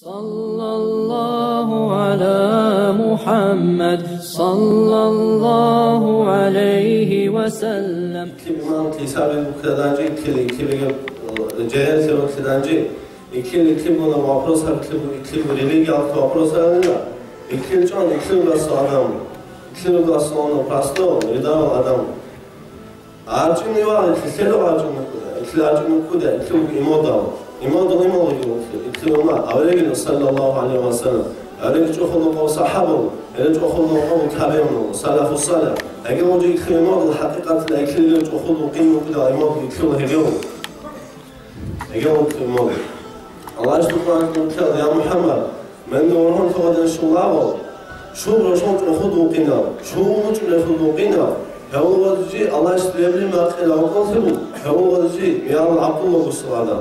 Sallallahu ala Muhammad sallallahu aleyhi ve sellem. İmam Tisari bu kadarcı ikili cehel sebepsidenci ikili buna vaprosar ikili religiyat vaprosarında ikili can ikili gası adam ikili gası onu prasto ridav adam arjun var ikili arjun kuda ikili imoda ikili ona avregin sallallahu aleyhi ve sellem avregin çoğunluğu sahabu avregin çoğunluğu tabi'un salafu salih اگر اونجا یک خیمات حقیقت اکلیل جو خود و قیم و کدا ایمان اکلیل هگیون اگر اون خیمات الله اشتو قرآن کرد یا محمد من دوران فقدن شلاغا شو برشان جو خود و قینا شو مجمع خود و قینا هون وادجی الله اشتو یبلی مرقیل آقان ثبو هون وادجی میان عبدالله بسرادا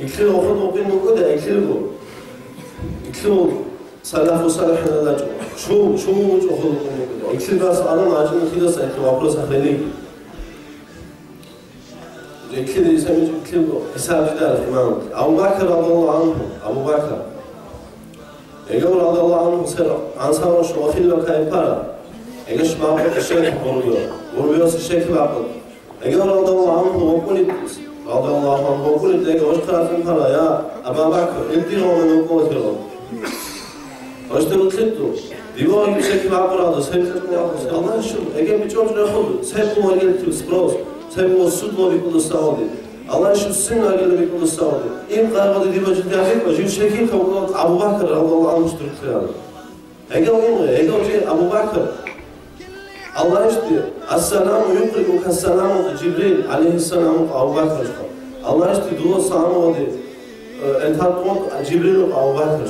اکلیل خود و قیم و کدا اکلیل بو اکلیل سلف و صالح نداشت شو مجمع خود و قینا İkisi biraz adam acını kıyasa ki vapros ahleli. İkili ise ikili hesabı der imam. Abu Bakr radıyallahu anh. Abu Bakr. Eğer radıyallahu anh ser ansar şu afil kay para. Eğer şbabı şeyh vuruyor şeyh bakın. Eğer radıyallahu anh okulit radıyallahu anh okulit eğer hoş tarafın para ya Abu Bakr ildir onu okutuyor. Hoştur kliptu. Diyor yüksek vapradı, sevgilisini yapmış. Allah aşkına, eğer bir çocuğun yapıldı, sevgi var gelip spros, sevgi var sütlo bir kulu sağladı. Allah aşkına sünna gelip bir kulu sağladı. İm kargıda diyor ciddi var, yüksek kavgalı Abu Bakr radıyallahu anh Türkler. Eğer Abu Bakr Allah aşkına, As-salamu yukriku kas-salamu Cibril aleyhisselam'ın Abu Bakr. Allah aşkına dua sağlamı oldu. Entatmok Cibril Abu Bakr.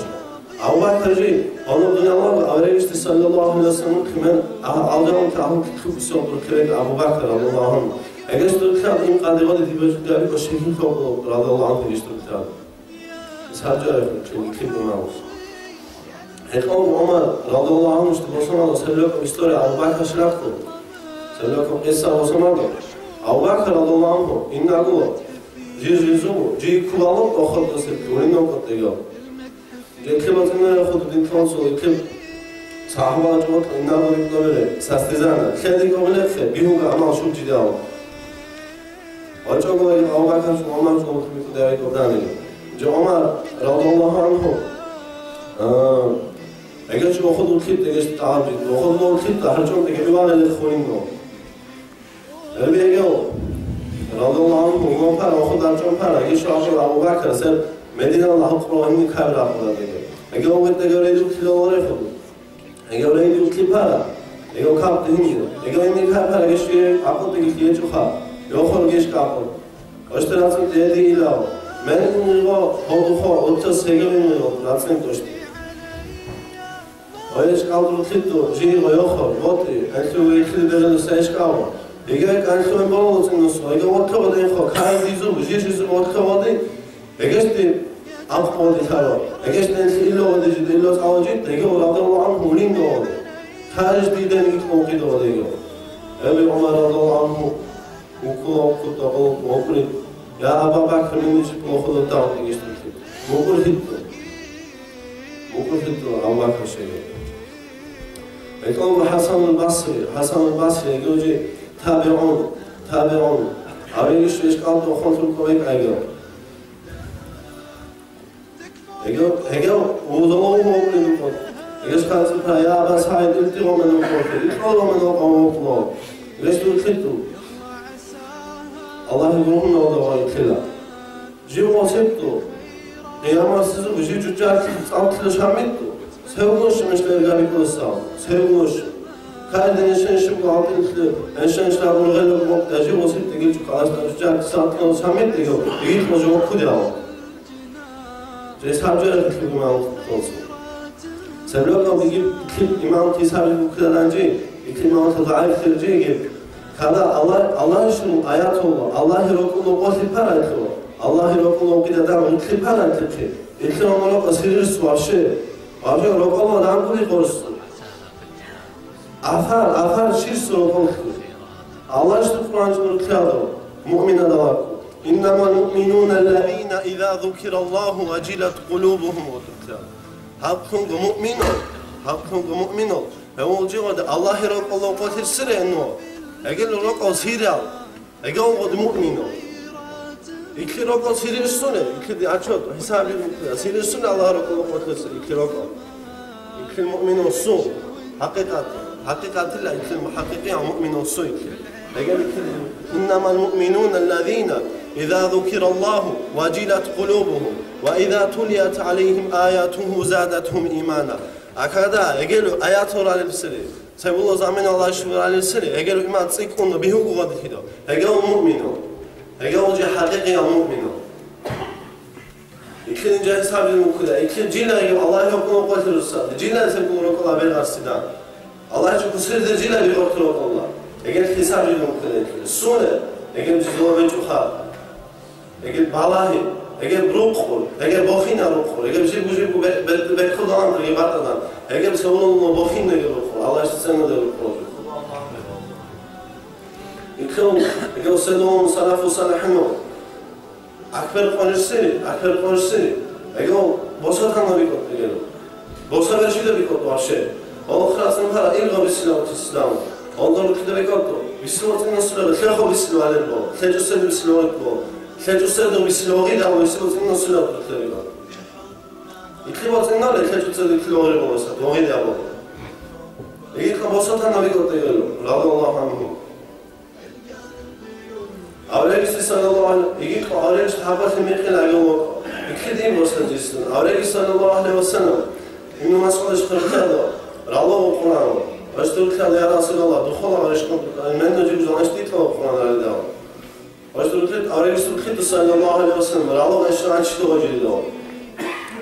Abu Bakr'cı, onun dünyalar Avregisti sallallahu aleyhi ve sellem kımen alacağım tahıl kıpısı olur kırek Abu Bakr radıyallahu anh. Eğer Türkler im kadıgıda dibajıkları o şehir topluluğu radıyallahu anh eğer Türkler. Sadece kim bunlar? Hekam Ömer radıyallahu anh işte boşanmalı sellöküm istoriya Abu Bakr şıraktı. Sellöküm kıssa boşanmalı. Abu Bakr radıyallahu anh innagı jizu kulağlık okuttu septi. Ulindan okuttu yok. Klimatına xudu dinkan so'y kim sahabalar javob innalar böyle sastizana kendi gömlekse bihuga amal şu ciddi al. Açıkçası Abu Bakr şu Ömer şu hükümeti davet odani. Ömer radıyallahu anh eğer şu xudu klip de tabi xudu klip de harcım de güvane de khonin no. Eğer radıyallahu anh Ömer xudu harcım para şu Abu Bakr sen Medine Allah'ın Kur'an'ını kavramına dedi. Eğer o vakitte göreydi kiloları yapıldı. Eğer göreydi ki para, eğer kaptı hindi. Eğer hindi para geçti, akıllı geçti çuha. Yok geç kaptı. Başta nasıl dedi ilav. Ben o hodu otta sevgimi nasıl dost. Oyes kaldı tuttu, jiri yok. Vot, ensu ikili de seç kaldı. Eğer kansu bolsun nasıl? Eğer o kadar yok. Kaydı jiri o kadar Eğer Afkol dikaro. Eğer illo odacı, illo savcı, eğer radıyallahu anh hulin de oldu. Tarih birden ilk okuydu oldu. Eğer Ömer radıyallahu anh okulu ya Abu Bakr'ın için okulu dağıtı geçti. Mukul hittu Abu Bakr şeyi. Eğer Hasan-ı Basri eğer tabi'un. Arayı işleş kaldı o kontrol koyup eğer. Eğer o zaman o okuydu. Eğer kalsın ya ben sahip iltiğ olmanı okuydu. İltiğ olmanı okuydu. Resul kittu. Allah'ın ruhunu oldu o iltiğla. Jiv olsaydı. Kıyamatsızı bu jiv cüccarki altıyla şamittu. Sevguş işleri garip olsa. Sevguş. Kaydın şimdi altı iltiği. Enşen işler bunu gayla bu nokta. Jiv olsaydı geçip kalasından cüccarki altıyla şamittu. İltiğ olacak okudu ya. Cesabcı hareketli imam olsun. Sebep bir iki imam tisabı bu kadarcı, iki imam tadayif tercih gibi. Kada Allah için ayet oldu. Allah'ı rokulunu okuyup para ettiler. Allah'ı rokulunu okuyup adam okuyup para ettiler. İlk onlara asırır var. Başka rokulmadan kuli korusun. Afar şiir soru Allah için Kur'an'cı kıyadı. Mümin adalar. إنما المؤمنون الذين إذا ذكر الله وجلت قلوبهم halkın mu'minun Evolcıda Allah'ı roƙolo qotir sireno Egel roƙo sirial Egel qod mu'minu İki roƙo sirirsune İki di açot hesabı sirirsune Allah roƙolo qotir sir İki roƙo İki mu'minun su Hakikatilla İki muhakkikiyan mu'minun su Egel إنما المؤمنون الذين إذا ذكر الله وجلت قلوبهم وإذا تليت عليهم آياته زادتهم إيمانا أكذا يقولوا آيات على السري سيقولوا زمن الله شو على السري يقولوا إيمان تسيكون بهو قد كده يقولوا مؤمنون يقولوا جه حقيقي مؤمنون İkinci cihaz mukula, ikinci cila gibi Allah yokluğunu koyturursa, cila sebulunu kola bir garsidan. Allah çok sırdır cila bir ortaya kola. Eğer hesap mukula, sonra eğer cizwa beçuha, eğer balahi, eğer brokol, eğer bokhina brokol, eğer bu bekkudan ribatadan, eğer sebulunu bokhina brokol, Allah işte sana da brokol. İkinci sedon salafu salahno. Akber konuşsene. Ego bosa kanı bir kod ego. Bosa versiyle bir kod var şey. O krasın para ilga İslam. Ondan ki de kod. İslam'ın nasıl tlaho İslam alır bu. Tecrübe İslam alır bu. Tecrübe İslam ile ama İslam'ın nasıl alır bu. İki vaktin nerede tecrübe İslam alır bu mesela. Doğru ya bu. Ego bosa kanı bir kod ego. Radallahu anhu. Avreki sallallahu aleyhi ve sellem avreki sahabetin mekil ayolu ikidin vasıcısın. Avreki sallallahu aleyhi ve sellem İbn Mesud iştirkâda Rallahu Kur'an. Iştirkâda ya Resulallah dukhula aşkın men necib zanşti Kur'an aleyhi. Iştirkâda avreki sallallahu aleyhi ve sellem Rallahu aşkın çiğde vacildi.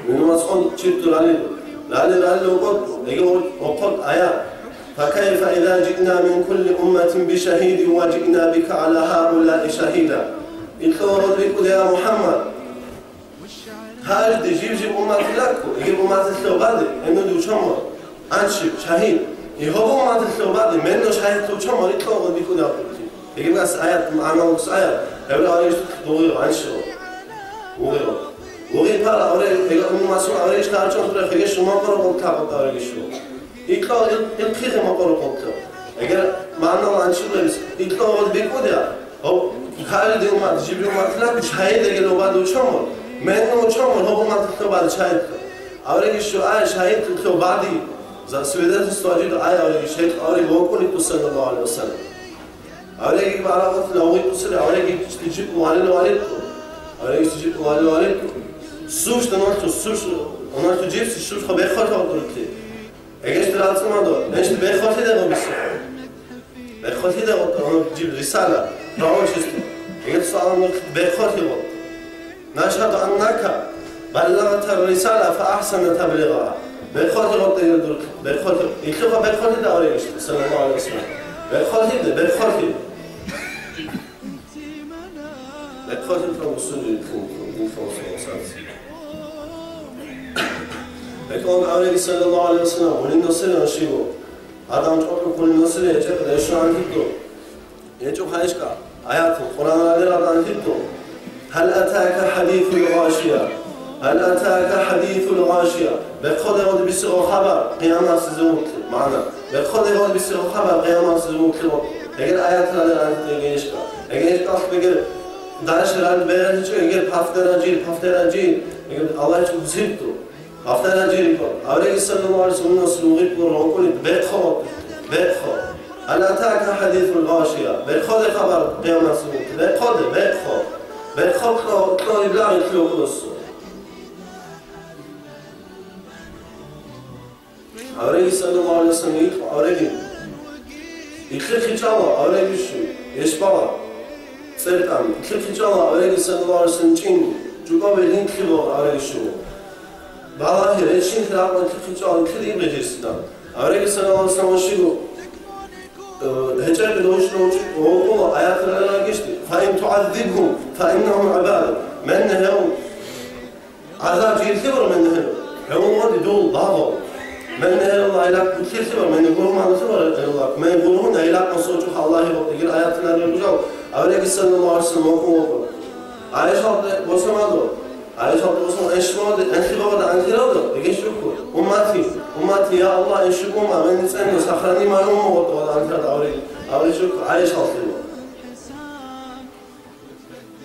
İbn Mesud çiğde Ralli okut okut ayet فكيف إذا جئنا من كل أمة بشهيد وجئنا بك على هؤلاء شهيدا الخبر بك يا محمد هاج جيب أمة لك يجيب أمة الثوباد إنه دوشمر أنشب شهيد يهو أمة الثوباد منه شهيد دوشمر الخبر بك يا يجيب ناس آيات معنا وقص آيات يقول أريد دوغير أنشب وغير بارا أريد أمي مسؤول أريد تارجون ترى فيش ما قرر قلت أريد شو İkrar ilkhiye maqaru qoltu. Eğer ma'na anşılırız, ikrar ol bekuda. O halde umad jibril matla şahid eğer obad uçamur. Men uçamur, o matla bad şahid. Avre şu ay şahid tu badi. Za süveda stacid ay avre şahid avre vokuni tu sallallahu aleyhi ve sellem. Avre ki barakat lawi tu sir avre ki tijib mualil walid. Avre ki tijib mualil walid. Suç da not suç. Onlar tu cip suç haber khata olurdu. Eğer trazma do, işte bekhoşi de olmuşsun. Bekhoşi de onu cib risala, ravon çizdi. Eğer sağlamlık bekhoşi ol. Naşhadu annaka ballagta risala fa ahsana tabligha. Bekhoşi ol diyor. Bekhoşi. İlk defa bekhoşi de arıyor işte sallallahu aleyhi ve sellem. Bekhoşi de bekhoşi. Bekhoşi tam usulü konuşuyoruz. Ekon Avreki sallallahu aleyhi ve sellem onun nasıl yaşıyor? Adam çok onun nasıl yaşıyor? Şu an gidiyor. Ne çok hayışka. Hayatı Kur'an'a adam gidiyor. Hal ataka hadithul gâşiya. Hal ataka hadithul gâşiya. Bekhoda oldu bir sürü haber. Kıyamet sizi mutlu. Mana. Bekhoda oldu bir sürü haber. Kıyamet sizi mutlu. Eğer ayetlerden anlatıyor gençka. Eğer kalk eğer daşlar beğenir çünkü eğer haftaracı. Eğer Allah çok zilto. Haftana jiri ko. Avreki sallallahu aleyhi ve sellem nasıl uğit bu rokoli bekho. Alataka hadithul gâşiya. Bekho de haber kıyamet sizi. Bekho klo iblağı klo kulusu. Avreki sallallahu aleyhi ve sellem avreki. İkli khiçala avreki şu. Eşbala. Sertam. İkli khiçala avreki sallallahu aleyhi ve sellem çin. Juga velin kilo avreki şu. Vallahi reçin kırağına kırkıcı alıp kırayım becerisinden. Avreki sallallahu aleyhi ve sellem şigo. Hecel bir doğuşuna oğlu ayaklarına geçti. فَاِنْ تُعَذِّبْهُمْ فَاِنَّهُمْ عَبَادٍ مَنْ نَهَوْمْ Azab cilti var men nehev. Hevun var di dol dağ. Men nehev Allah ilak bütçesi var. Men kurmanlısı var Allah. Men kurumun ilak nasıl çok Allah'ı eğer ayaklarına güzel. Avreki sallallahu aleyhi ve sellem oku. Ayşaltı bosamadı. Ayşaltı bosamadı. Enşimadı. Enşimadı. Enşimadı. Egeşuku. Ummati ya Allah enşikuma. Ben insanı sahrani mayumu oldu. Enşimadı. Avreşuku. Ayşaltı.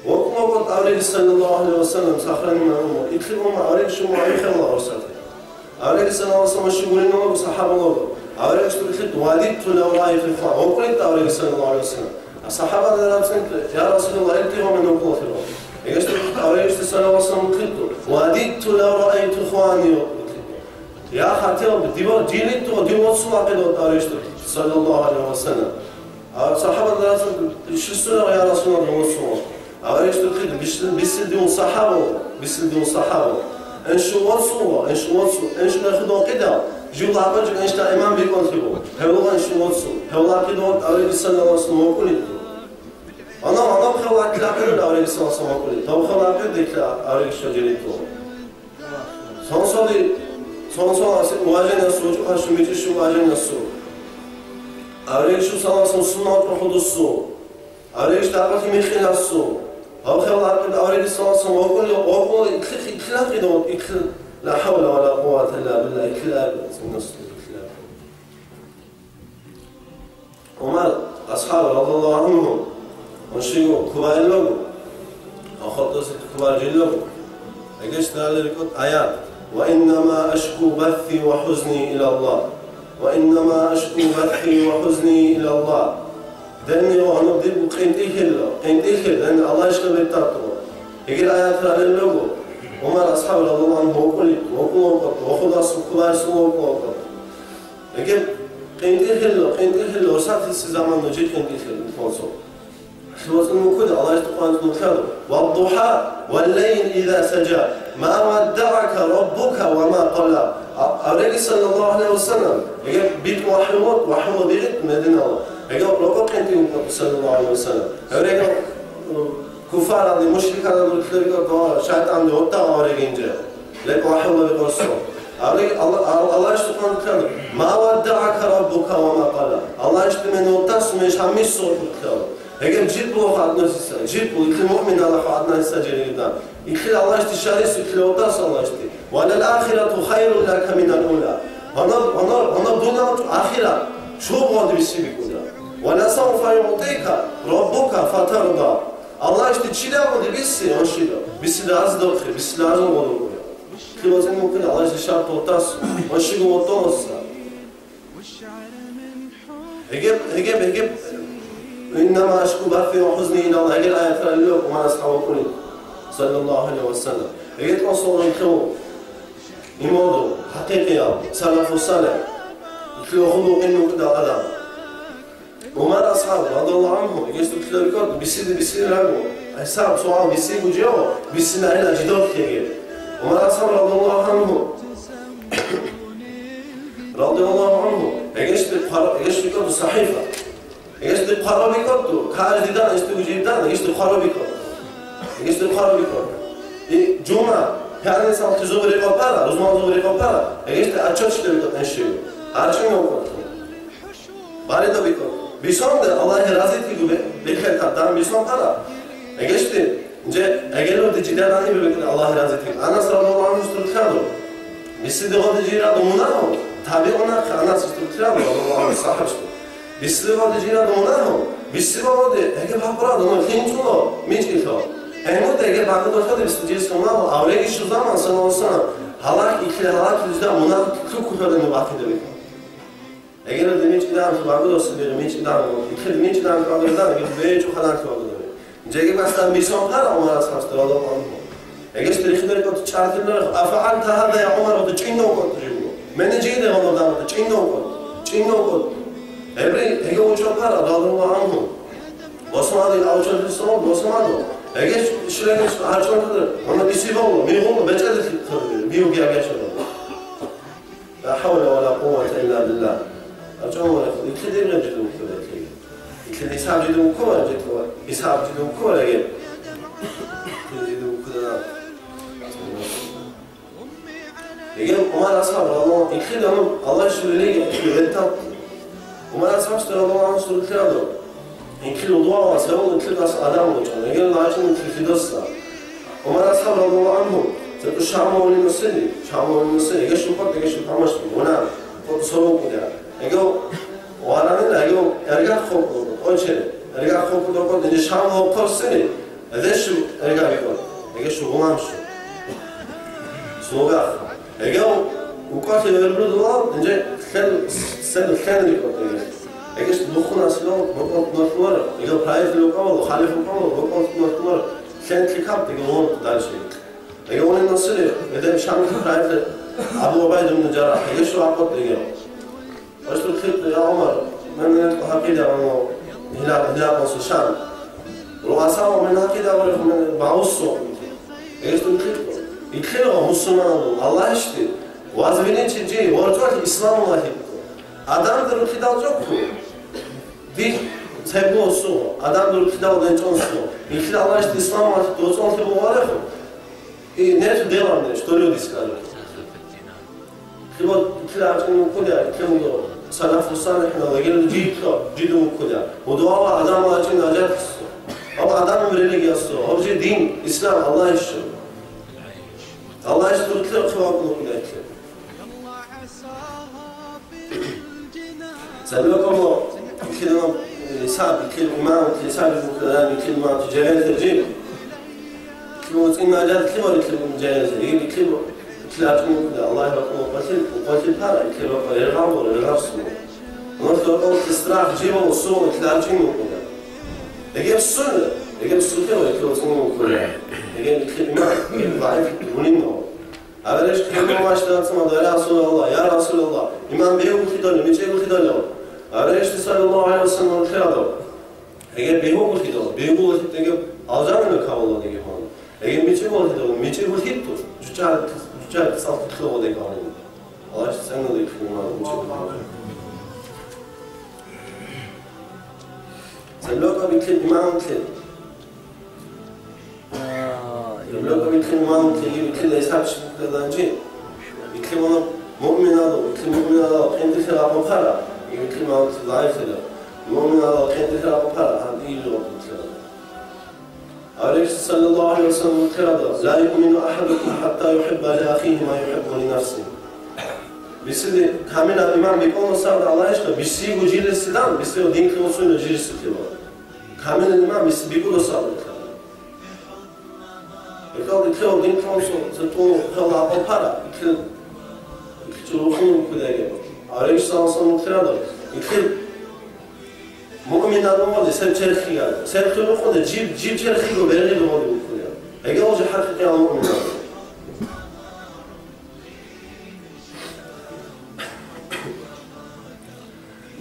Okuma bot Avreş sallallahu aleyhi ve sellem sahrani mayumu. İkli umma Avreşumu ayıkama orsatı. Avreş sallallahu aleyhi ve sellem şugulini oldu. Sahabu oldu. Avreş tutkit vadittu levrayi fifan. Okulitti Avreş sallallahu aleyhi ve sellem. Sahaba da yapsın ya Resulullah iltihom en okula filan. Egeşte Avreş sallallahu aleyhi ve sellem kıldı. Vadittu levrayi tukhvani ya hatiyam divar dilittu divotsu akıdı Avreş sallallahu aleyhi ve sellem. Sahaba da yapsın şüsüne ya Resulullah divotsu. Avreş kıldı bisil diyon sahaba. Enşu nakıdı kıda. Jula abacık enşta imam bir kontrol. Hevla enşu olsun. Hevla kıda Avreş sallallahu aleyhi ve sellem okulitti. Ana xavla kilakır da Avreş sallallahu aleyhi ve sellem okulitti. Tav xavla kıda Avreş şöcelitti. Son uvajen yasu, çok müthiş uvajen yasu. Avreş sallallahu aleyhi ve sellem sunat okudusu. Avreş tabaki mihkilasu. Tav xavla kıda Avreş sallallahu aleyhi ve sellem okulitti. İkilak kıda ikil. La havle ve la kuvvete illa billah. İkilak. Umar ashabı radıyallahu anhum onşigo kubaylogu akhotası kubaylogu egeşlerleri kot ayat ve innema aşku bathi ve huzni ila Allah ve innema aşku bathi ve huzni ila Allah denni o anı bu qintihil yani Allah aşkına betatı eğer ayatları logu Umar ashabı radıyallahu anhum okudası kubaylogu eğer قينتهل ورسات الزمان نجيت قينتهل الفونسو خلوص المكود الله يستقوان المكاد والضحى والليل إذا سجى ما ودعك ربك وما قلى أريد صلى الله عليه وسلم يقول بيت وحوة بيت مدينة الله يقول ربك قينتهل صلى الله عليه وسلم أريد كفار عندي مشرك عندي شيطان عندي وطا أريد إنجا لك وحوة بيت Allah işte konuşuyor. Ma vadda'aka rabbuka ve ma qala. Allah işte men otasmış hamis sorduyor. Eğer cid bu hadnasisa, cid bu iki mümin Allah hadnasisa celildan. İki Allah işte şarisi iki otas Allah işte. Ve lel ahiretu hayrun laka min al-ula. Ona dünya ahiret çok oldu bir şey bikuda. Ve la sawfa yu'tika rabbuka fatarda. Allah işte çile oldu birisi o şey. Birisi lazım da birisi lazım oldu. Kılacak mümkün Allah işte şart otas, başıgı otosa. Eğer innema aşku bathi ve huzni ila Allah eğer ayetler yok ama ashabı kulli sallallahu aleyhi ve sellem. Eğer o sonra kılı imodu hakiki salafu salih kılı hudu inu da adam. Umar ashabı radıyallahu anhum eğer tuttular kod bisi lagu hesap sual bisi buceo bisi naila cidot kege. Umar ashabı radıyallahu anhu egeşti kodu sahifa egeşti qarabi kodu karididan egeşti ucidan egeşti qarabi kodu cuma yani sam tuzubri kopara uzman tuzubri kopara egeşti açık kodu enşi açık kodu bari da bir kodu bison da Allah'a razı gibi bekler kadar bison para egeşti eğer o dijital bir bekler Allah'a razı Anas radıyallahu anhu tutuldu Misli de o dijital domunaho tabi ona Anas tutuldu Allah'ın sahası Misli o dijital domunaho misli o de eğer bakıra onu fintulo miçito eno de eğer bakıra da misli cesona avre şu zaman sana olsana halak ikili halak yüzden ona çok kurtarını vakit demek eğer de miçidan bakıra olsa bir miçidan ikili miçidan kalırsa bir çok halak olur Jeki bastan bison para Umar ashabı radıyallahu anhu. Eğer tarihleri kodu çarptılar, afaalta hada ya Umar o çinno kodu diyor. Mene cide ondan o çinno kodu. Eğer o çok para radıyallahu anhu. Osmanlı avuçları son Osmanlı. Eğer şuraya harcandılar, ona bir şey oldu, mihum becerdi tabii, mihum gibi yaşadı. La havle ve la kuvvete illa billah. Acaba iki devre ciddi İkili ishab ciddi ukuma ciddi var. İshab ciddi ukuma da gel. Ciddi ukuma da. Eğer Umar ashabı Allah'ın ikili onun Allah şöyle getiriyor. Umar ashabı Allah'ın sürükleri alıyor. İkili dua var. Sen onun ikili nasıl adam olacak. Eğer Allah'ın ikili fidası ومن أصحاب رضي الله عنهم تقول شامون النصري يجش فقط يجش تماش ونام فقط سلوك ده يجوا وأنا يجوا أرجع خوف أنشر أرجع خوف ده إن شامون قرصني هذاش أرجع يقول يجش غمامش سلوكه يجوا وقاتل البلد الله إنجا سد الخان يقول يجش دخلنا سلوك بقول نطلع يجوا برايف لوكامل وخالف لوكامل بقول نطلع كان كيكاب يقولون دارشي يقولون النصري إذا مش عم برايف أبو عبيدة بن الجراح يجش عقد يجوا وش الخيط يا عمر من حقيقة أنه هلال نص الشام رؤساء من حقيقة ورهم بعوصوا يجش الخيط يخلوا مسلمان الله يشتي وازمين تجي ورجعت الإسلام الله adam da rukidal yok mu? Bir sevgi olsun, adam da rukidal genç olsun. İlki Allah işte İslam var, dostu olsun bu var ya. Ne tür devam ediyor? Что люди скажут? Вот килачный куда, кем салафу салих на лагерь джиду куда. Удуала адам için acayip. Ama adamın religiyası, oje din, İslam Allah için. Allah için rukidal kıvamlı kudaydı. سألوكم كلمة صعب كلمة صعب كلمة جلالة الرجيم كلمة إما جلالة كلمة كلمة جلالة هي كلمة كلمة الله يرحمه وقتل بارا كلمة يرغب ولا يرغب نقول قول استراح جيبه وصوم كلمة جيمه كذا يجيب السنة يجيب السنة ولا كلمة سنة كذا يجيب الكلمة ضعيف ونيمه أولش كلمة ما اشتغلت ما يا رسول الله يا رسول الله إمام بيهو خداني مش يهو خداني أولش صلى الله عليه وسلم خيره أجيب بيهو خداني بيهو خداني أجامل كابولا نيجي هون أجيب مش يهو خداني مش يهو خدتو جوجا صف خلوا ده كانوا أولش سنة ده كلمة مش يهو سلوكا بيكل إمام كل يقولون بيكل إمام كل بيكل يسحب شيء كذا نجي بيكل وانا مؤمن هذا بيكل مؤمن هذا كين دخل على مقارا بيكل ما ضعيف هذا مؤمن هذا كين دخل على مقارا هذه اللغة بيكل عليه صلى الله عليه وسلم كذا لا يؤمن أحدكم حتى يحب لأخيه ما يحب لنفسه بيصير كامل الإمام بيكون صار الله يشكر بيصير وجيل السلام بيصير دين كمسلم وجيل السلام كامل الإمام بيقول صار يقول يكلم دين كمسلم ستون خلا أبوبارا يكلم يكلم كذا عليه الصلاة والسلام كذا يكلم مؤمن هذا سب شرخي هذا سب خلوه جيب شرخي وبرجع لماذا كذا يقول وجه حقيقي على مؤمن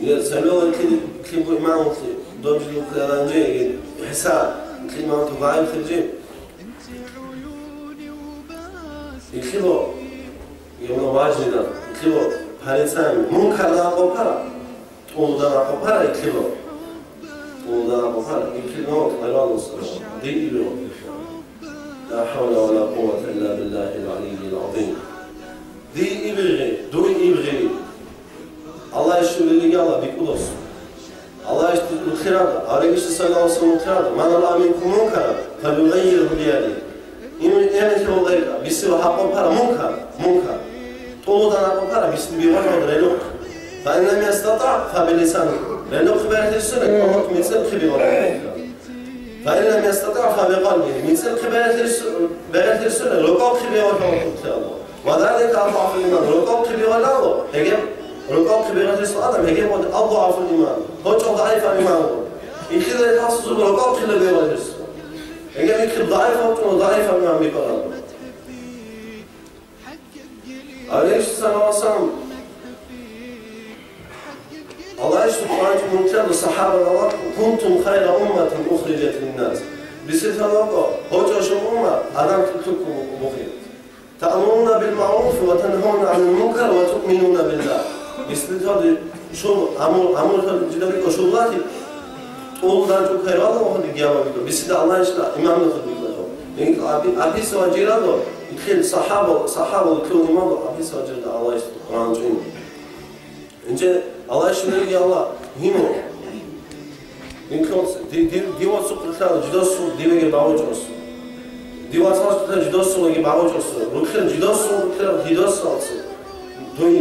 يسألون كلمة إمام دوج لوكلانجي حساب كلمة تضاعف الجيم يكلوا يوم واجدا يكلوا هالإنسان منكر لا قبارة طول لا قبارة يكلوا طول لا قبارة يكلوا على الصلاة ديلوا لا حول ولا قوة إلا بالله العلي العظيم دي إبغي دوي إبغي الله يشتغل اللي قاله بيقولس الله يشتغل الخيرات عليه الصلاة والسلام الخيرات ما نرى منكم منكرا فليغيره بيده يعني كم ذلك بيصير حقهم برا منكر طول ده حقهم برا بيصير بيوجهوا دريلوك فإن لم يستطع فبلسانه لأنه خبرت السنة قامت مثل خبرة فإن لم يستطع فبقلبه مثل خبرت السنة لو قام خبرة وذلك أضعف الإيمان لو قام خبرة لا يجب رقاب كبيرة الإسلام هي أضعف الإيمان هو ضعيف الإيمان يخلي يتحسس برقاب كبيرة الإسلام هي يكتب ضعيف أو ضعيف الإيمان بقرار عليه الصلاة والسلام الله يشتغل عنك منكر الصحابة الله كنتم خير أمة أخرجت للناس بصفة الله هو جوش الأمة أدام تتركوا مخيط تأمرون بالمعروف وتنهون عن المنكر وتؤمنون بالله İstihadi şu amur ciddi koşullar ki oğuldan çok hayırlı olmadı diyemem. Biz de Allah için imamlık ediyoruz. Yani abi savcılar da iki sahaba kıl imam abi savcılar da Allah için Kur'an'ın. Önce Allah için diye Allah himo. İmkan diyor su kurtar ciddi su diye bağırıyoruz. Divaçlar cidosuna gibi ağaçosuna. Rukhen cidosuna, rukhen cidosuna. Duy,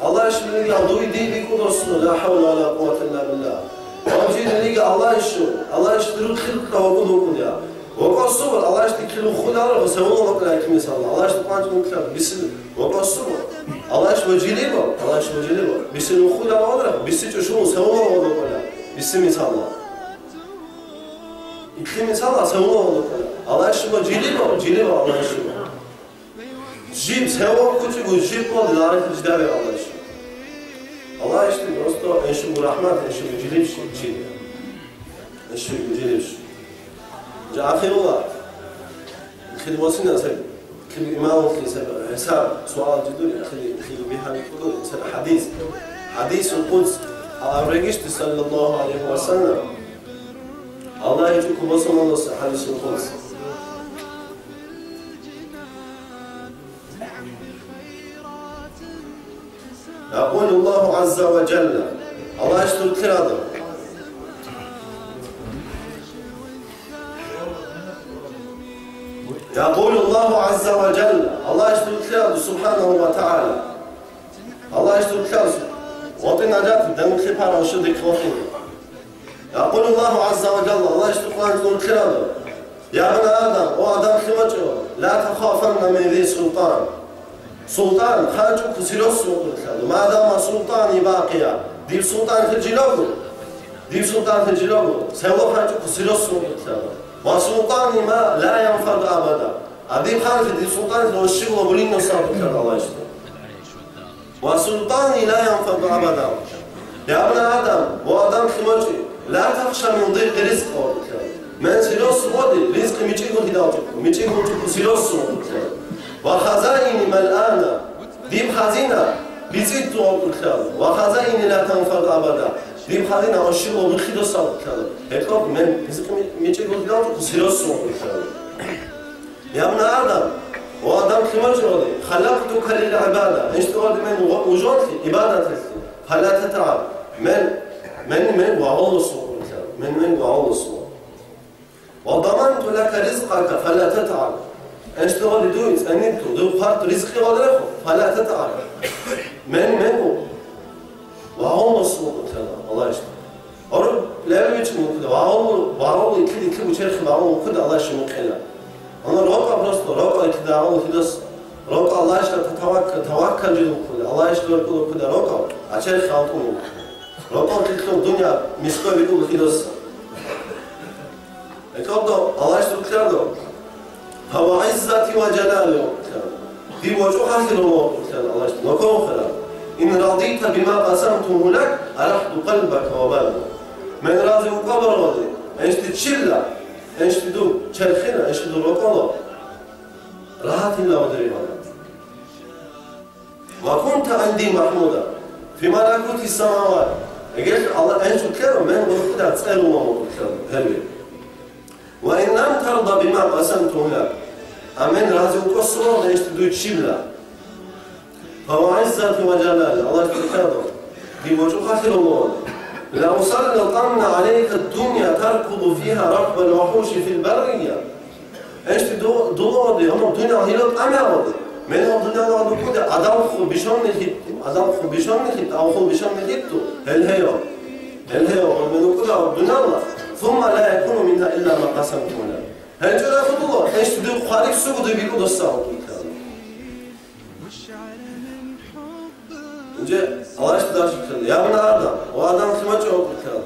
Allah işini ya duy değil kudosuna. La havla la kuvvete illa billah. Amcinin lige Allah işi. Allah işi rukhen kavga dokun ya. وقصوا الله يشتي كل خلا وسووا وقلا كميس الله الله يشتي قانون مكتب بيسل وقصوا الله يش وجيليبه الله يش وجيليبه بيسل خلا وقلا بيسل شو سووا وقلا بيسل مثال الله إكلي مثال الله سووا وقلا الله يش وجيليبه جيليبه الله يش جيب سووا كتير وجيب قال لا أعرف الجدار الله يش الله يشتي راسته إيش برحمة إيش وجيليبش جيل إيش وجيليبش جاء آخر الله خلي وصلنا سبب خلي إمام خلي سبب حساب سؤال جدول خلي بها يقولون سبب حديث القدس على رجشت صلى الله عليه وسلم الله يجوك وصلنا الله حديث القدس يقول الله عز وجل الله يشتري كرادة يقول الله عز وجل الله يشتري الخير سبحانه وتعالى الله يشتري الخير وطن نجات دم الخبار وشدك وطن يقول الله عز وجل الله يشتري الخير يا ابن آدم وآدم خمجه لا تخافن من ذي سلطان خرجوا كسيروس ما دام سلطاني باقيا ديب سلطان في الجلوب سوى خرجوا كسيروس وسلطاني ما لا ينفذ أبدا أبي خالد دي سلطاني لو الشغل وبرين نصابك الله يشتري وسلطاني لا ينفذ أبدا يا ابن آدم وآدم خمجي لا تخشى من ضيق رزق من سيروس ودي رزق ميجيكو هداوتك ميجيكو سيروس وخزائن ملآنة ديب خزينة بزيد توقف الخير وخزائن لا تنفذ أبدا ديب خزينة الشغل وبرخيد نصابك هكذا من رزق ميجيكو هداوتك سيروس يا ابن آدم وآدم خمجي ودي خلقتك للعبادة اشتغل من وجودك عبادتك فلا تتعب من وعول الصور من وعول الصور وضمنت لك رزقك فلا تتعب اشتغل دويت أنيت دو خارت رزقي ولا فلا تتعب من وعول الصور الله يشتغل أرد لا يمكن كذا وعول كذا بشرخ وعول كذا الله يشمل خيره أنا روقا برستو روقا كذا عول كذا روقا الله يشتغل توكل جدو كذا الله يشتغل كذا روقا عشان خاطون روقا كذا الدنيا مسكوا بيقول كذا كذا الله يشتغل كذا هو عزتي وجلالي في وجوهك الله يشتغل وكون خلا إن رضيت بما قسمته لك أرحت قلبك وبالك من راضي وقبر راضي إيش تتشلى إيش تدو شرخنا إيش تدو روقا راحت الله ودريبا وكنت عندي محمودا في ملكوت السماوات قلت الله أنت كرم من وقت تسألوا ما هل وإن لم ترضى بما قسمته لك أمن راضي وقصروا إيش تدو تشلى فهو عزتي وجلالي الله يتكلم في وجوهك الله لو سلطنا عليك الدنيا تركض فيها ركب الوحوش في البرية ايش دولار هم الدنيا هيلت أمامي من الدنيا نقول كده أدخل بشان نخيط أو خل بشان نخيطه هل هي من كده الدنيا ثم لا يكون منها إلا ما قسمت لنا هل جرى الله ايش دو خارج سوق دو بيقول الصوت الله يشتغل شكله يا ابن آدم وآدم خمجه وكذا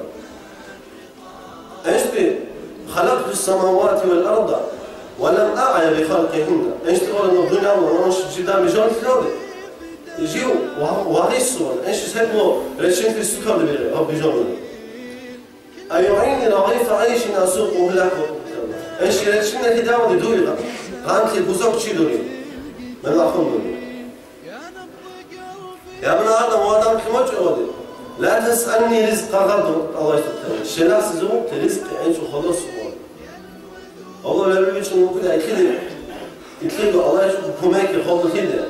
ايش بي خلقت السماوات والأرض ولم أعي بخلقهن ايش تقول إنه الدنيا ونوش جدا مجال كذا يجيو وهيسون ايش يسموا رشين في السكر اللي هو بيجون أيعيني رغيف عيش أسوقه لك ايش رشين كده ودوري غانك بوزوك شي دوري من الأخوان يا ابن آدم وآدم خمجه ودي لا تسألني رزق غدو الله يشتغل الشلاس زوج رزق عيش وخلاص الله لا بيجي ممكن يكذب الله يشوف كماك يخلص كده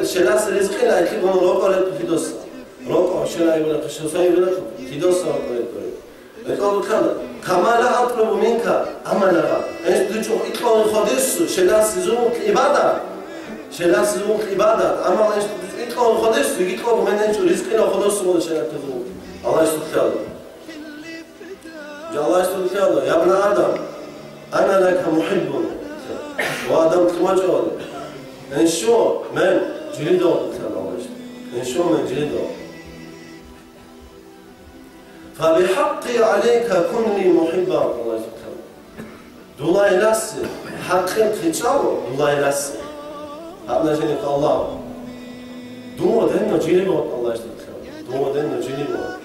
شلاس رزق لا يكذب من روقا لا تفيدوس روقا شلا يقول لك شو سايب لك تفيدوس روقا يقول لك كذا كما لا أطلب منك عملك أنت تجوا إطلع الخديس شلا سيزوك إبادة شلا سيزوك إبادة أما أنت إطلع الخديس يطلع من أنت رزقنا خلاص ولا شلا تزوج الله يستر الله يستر يا ابن آدم أنا لك محب وآدم كما جاء إن شو من جلده إن شو من جلده فبحقي عليك كن لي محبا الله يذكر دولا ينسي حقين تجاو دولا ينسي هذا جنك الله دو دنا جيبه الله يذكر دو دنا جيبه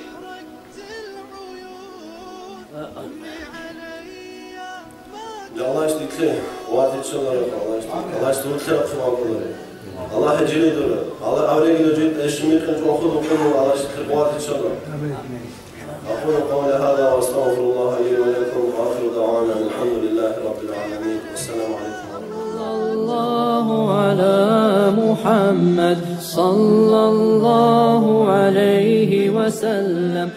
الله يذكر وادي شلون الله يذكر خير كله الله يجري دوله الله أوريك يجري إيش ممكن تأخذ وكله الله يذكر وادي شلون أقول قولي هذا وأستغفر الله لي ولكم وآخر دعوانا الحمد لله رب العالمين والسلام عليكم صلى الله على محمد صلى الله عليه وسلم